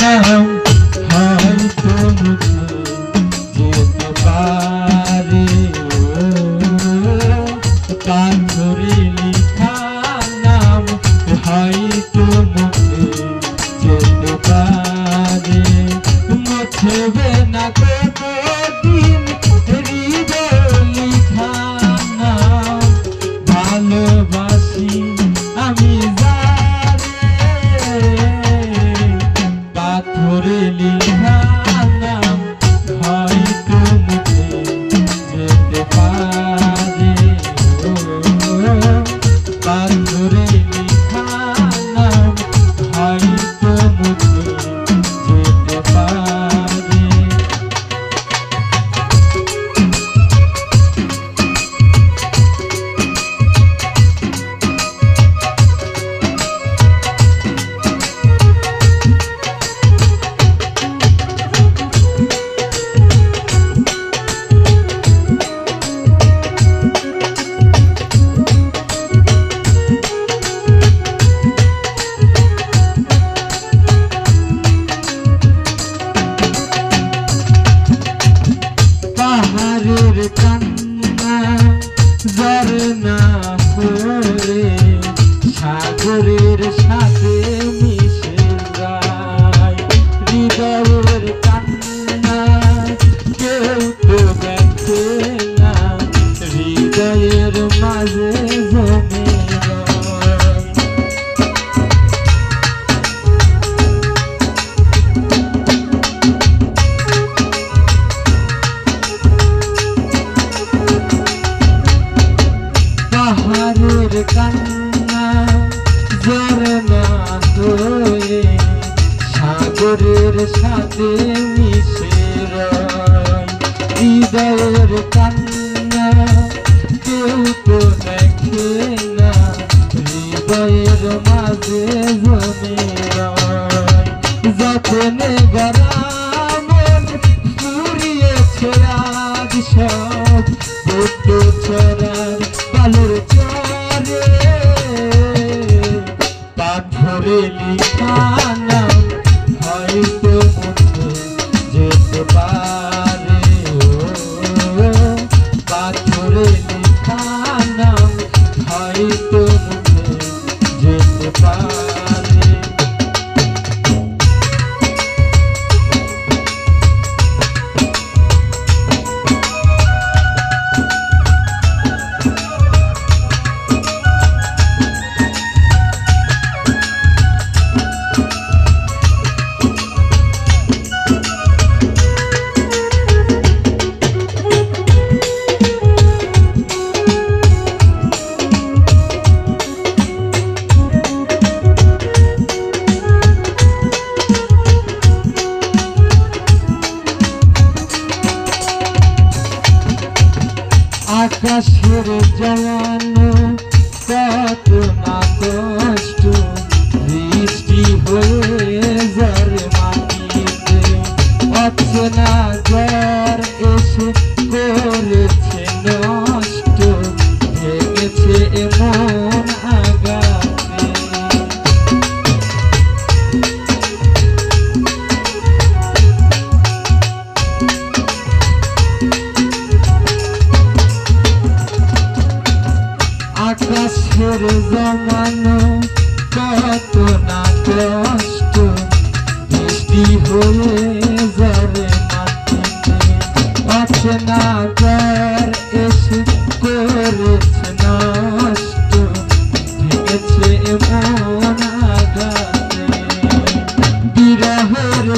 নাম হয়তো মুছে যেতে পারে, পাথরে লেখা নাম হয়তো মুছে যেতে পারে, মুছবে না কোনদিন হৃদয় লেখা নাম। ভালোবাসি আমি যারে, পাথরে লেখা নাম হয়তো মুছে যেতে পারে, পাথরে লেখা নাম হয়তো মুছে যেতে পারে। পাহাড়ের কান্না ঝরনা হয়ে সাগরের সাথে মিশে যায়, হৃদয়ের কান্না কেউ তো দেখে না, হৃদয়ের মাঝে জমে রয়। পাহাড়ের কান্না ঝরনা হয়ে সাগরের সাথে মিশে রয়, হৃদয়ের কান্না কেউ তো দেখে না, হৃদয়ের মাঝে জমে রয়। যতনে গড়া মন ফুরিয়েছে আজ সব, বড্ড ছড়ার বালুর চরে, পাথরে লেখা নাম হয়তো মুছে যেতে পারে, পাথরে লেখা নাম হয়তো মুছে যেতে পারে। আকাশের জমানো কত না কষ্ট, বৃষ্টি হয়ে ঝরে মাটিতে, অচেনা ঝড় এসে করেছে নষ্ট, ভেঙেছে এমন আঘাতে। আকাশের জমানো কত না কষ্ট, বৃষ্টি হয়ে ঝরে মাটিতে, অচেনা ঝড় এসে করেছে নষ্ট, ভেঙেছে এমন আঘাতে। বিরহের